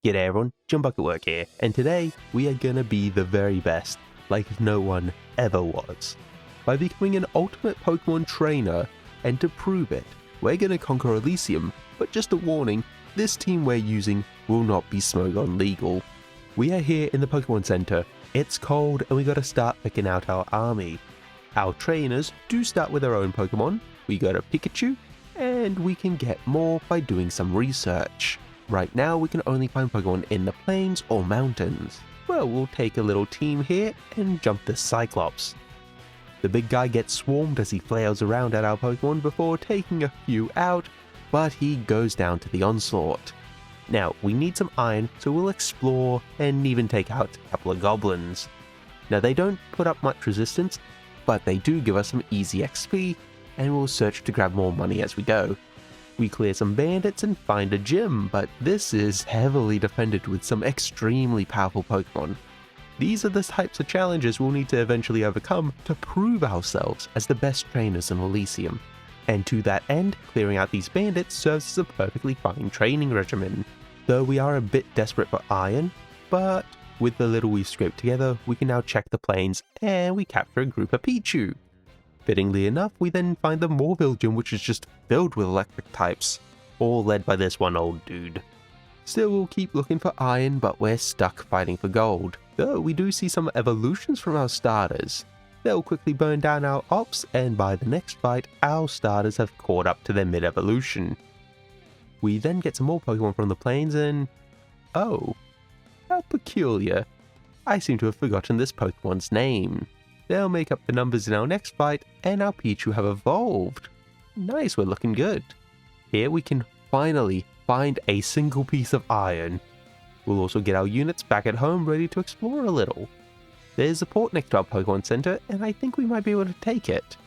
G'day everyone, Jumbuck at work here, and today we are gonna be the very best, like no one ever was, by becoming an ultimate Pokemon trainer, and to prove it, we're gonna conquer Elysium, but just a warning, this team we're using will not be Smogon legal. We are here in the Pokemon Center, it's cold and we gotta start picking out our army. Our trainers do start with their own Pokemon, we got a Pikachu, and we can get more by doing some research. Right now we can only find Pokemon in the plains or mountains. Well, we'll take a little team here and jump the Cyclops. The big guy gets swarmed as he flails around at our Pokemon before taking a few out, but he goes down to the onslaught. Now, we need some iron, so we'll explore and even take out a couple of goblins. Now they don't put up much resistance, but they do give us some easy XP, and we'll search to grab more money as we go. We clear some bandits and find a gym, but this is heavily defended with some extremely powerful Pokemon. These are the types of challenges we'll need to eventually overcome to prove ourselves as the best trainers in Elysium. And to that end, clearing out these bandits serves as a perfectly fine training regimen. Though we are a bit desperate for iron, but with the little we've scraped together, we can now check the plains and we capture a group of Pichu. Fittingly enough, we then find the Morville gym, which is just filled with electric types, all led by this one old dude. Still, we'll keep looking for iron, but we're stuck fighting for gold. Though we do see some evolutions from our starters. They'll quickly burn down our ops, and by the next fight, our starters have caught up to their mid-evolution. We then get some more Pokemon from the plains and... oh, how peculiar. I seem to have forgotten this Pokemon's name. They'll make up the numbers in our next fight, and our Pichu have evolved. Nice, we're looking good. Here we can finally find a single piece of iron. We'll also get our units back at home ready to explore a little. There's a port next to our Pokemon Center, and I think we might be able to take it.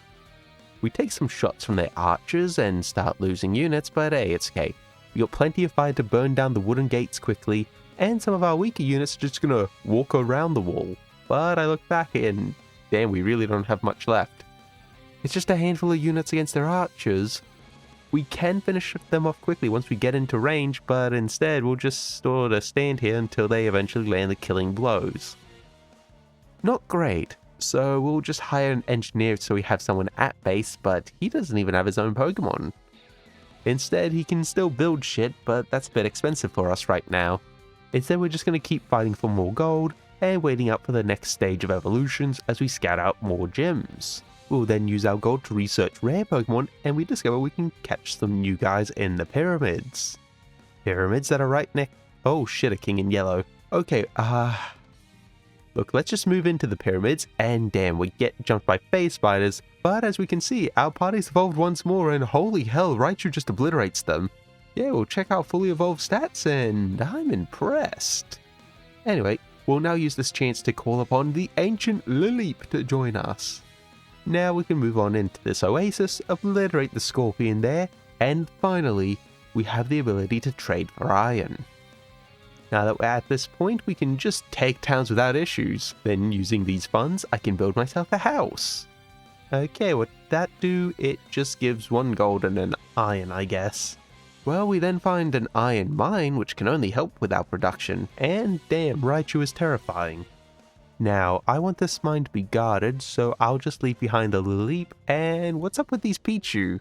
We take some shots from their archers and start losing units, but hey, it's okay. We got plenty of fire to burn down the wooden gates quickly, and some of our weaker units are just gonna walk around the wall. But I look back and damn, we really don't have much left. It's just a handful of units against their archers. We can finish them off quickly once we get into range, but instead we'll just sort of stand here until they eventually land the killing blows. Not great, so we'll just hire an engineer so we have someone at base, but he doesn't even have his own Pokemon. Instead, he can still build shit, but that's a bit expensive for us right now. Instead, we're just going to keep fighting for more gold, and waiting up for the next stage of evolutions as we scout out more gyms. We'll then use our gold to research rare Pokemon, and we discover we can catch some new guys in the pyramids. Pyramids that are right next... oh shit, a king in yellow. Okay, look, let's just move into the pyramids, and damn, we get jumped by phase spiders, but as we can see, our party's evolved once more, and holy hell, Raichu just obliterates them. Yeah, we'll check our fully evolved stats, and I'm impressed. Anyway, we'll now use this chance to call upon the ancient Lileep to join us. Now we can move on into this oasis, obliterate the scorpion there, and finally, we have the ability to trade for iron. Now that we're at this point, we can just take towns without issues. Then using these funds, I can build myself a house. Okay, what did that do? It just gives 1 gold and an iron, I guess. Well, we then find an iron mine, which can only help with our production, and damn, Raichu is terrifying. Now, I want this mine to be guarded, so I'll just leave behind the Lileep, and what's up with these Pichu?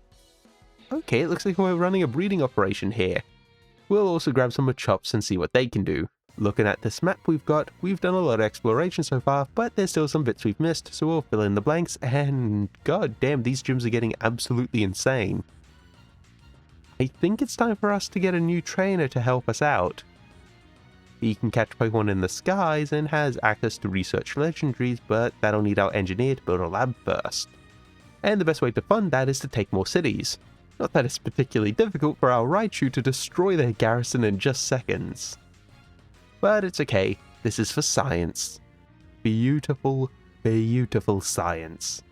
Okay, it looks like we're running a breeding operation here. We'll also grab some Machops and see what they can do. Looking at this map we've done a lot of exploration so far, but there's still some bits we've missed, so we'll fill in the blanks, and god damn, these gyms are getting absolutely insane. I think it's time for us to get a new trainer to help us out. He can catch Pokemon in the skies and has access to research legendaries, but that'll need our engineer to build a lab first. And the best way to fund that is to take more cities. Not that it's particularly difficult for our Raichu to destroy their garrison in just seconds. But it's okay, this is for science. Beautiful, beautiful science.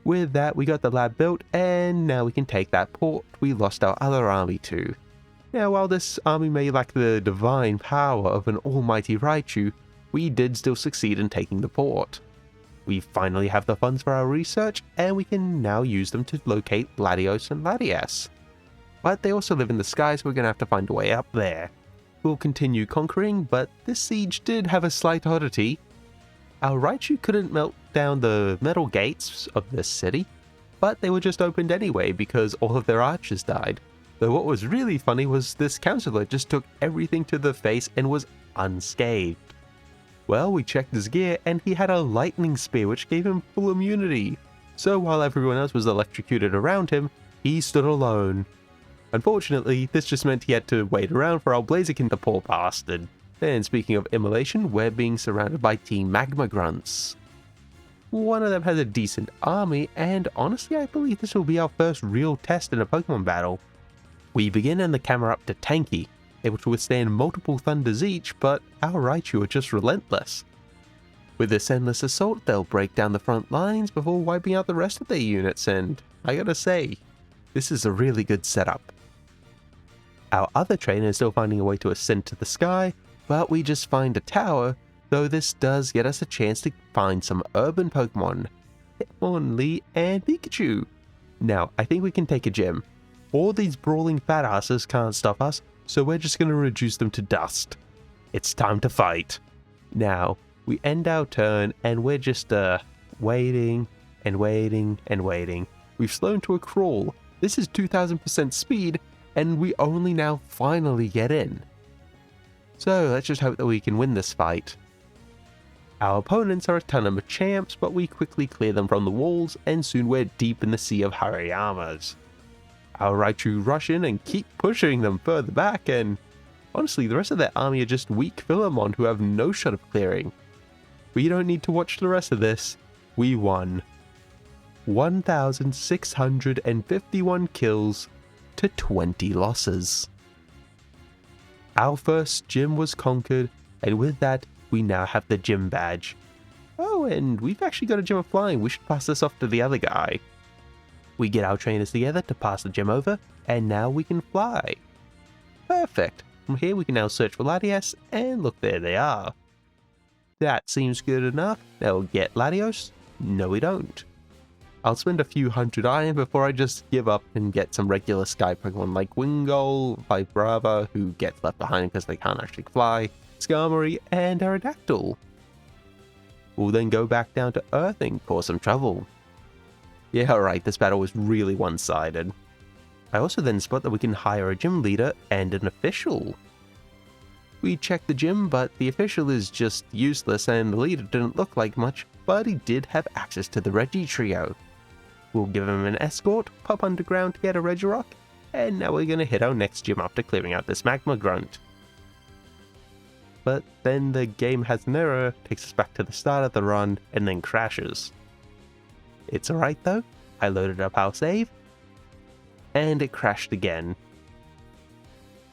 With that, we got the lab built, and now we can take that port we lost our other army to. Now, while this army may lack the divine power of an almighty Raichu, we did still succeed in taking the port. We finally have the funds for our research, and we can now use them to locate Latios and Latias. But they also live in the sky, so we're going to have to find a way up there. We'll continue conquering, but this siege did have a slight oddity. Our Raichu couldn't melt down the metal gates of this city, but they were just opened anyway because all of their archers died. Though what was really funny was this counselor just took everything to the face and was unscathed. Well, we checked his gear and he had a lightning spear which gave him full immunity. So while everyone else was electrocuted around him, he stood alone. Unfortunately, this just meant he had to wait around for our Blaziken, the poor bastard. And speaking of immolation, we're being surrounded by Team Magma Grunts. One of them has a decent army, and honestly I believe this will be our first real test in a Pokemon battle. We begin and the camera up to tanky, able to withstand multiple thunders each, but our Raichu are just relentless. With this endless assault, they'll break down the front lines before wiping out the rest of their units, and I gotta say, this is a really good setup. Our other trainer is still finding a way to ascend to the sky, but we just find a tower, though this does get us a chance to find some urban Pokemon, Hitmonlee and Pikachu. Now, I think we can take a gym. All these brawling fat asses can't stop us, so we're just going to reduce them to dust. It's time to fight. Now, we end our turn and we're just waiting and waiting and waiting. We've slowed to a crawl. This is 2000% speed, and we only now finally get in. So let's just hope that we can win this fight. Our opponents are a ton of champs, but we quickly clear them from the walls, and soon we're deep in the sea of Harayamas. Our Raichu rush in and keep pushing them further back, and honestly the rest of their army are just weak Philemon who have no shot of clearing. But you don't need to watch the rest of this. We won. 1,651 kills to 20 losses. Our first gym was conquered, and with that, we now have the gym badge. Oh, and we've actually got a gym of flying. We should pass this off to the other guy. We get our trainers together to pass the gym over, and now we can fly. Perfect. From here, we can now search for Latias, and look, there they are. That seems good enough. Now we'll get Latios? No, we don't. I'll spend a few hundred iron before I just give up and get some regular sky Pokemon like Wingull, Vibrava, who gets left behind because they can't actually fly, Skarmory, and Aerodactyl. We'll then go back down to Earth and cause some trouble. Yeah, alright, this battle was really one-sided. I also then spot that we can hire a gym leader and an official. We check the gym, but the official is just useless and the leader didn't look like much, but he did have access to the Reggie trio. We'll give him an escort, pop underground to get a Regirock, and now we're gonna hit our next gym after clearing out this Magma Grunt. But then the game has an error, takes us back to the start of the run, and then crashes. It's alright though, I loaded up our save, and it crashed again.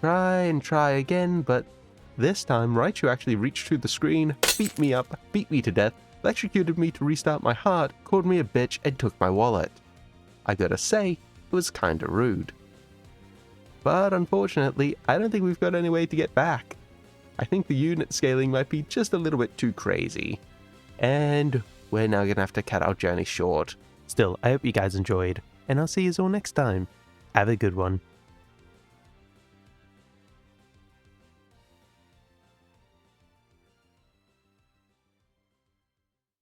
Try and try again, but this time Raichu actually reached through the screen, beat me up, beat me to death, electrocuted me to restart my heart, called me a bitch, and took my wallet. I gotta say, it was kinda rude. But unfortunately, I don't think we've got any way to get back. I think the unit scaling might be just a little bit too crazy. And we're now gonna have to cut our journey short. Still, I hope you guys enjoyed, and I'll see you all next time. Have a good one.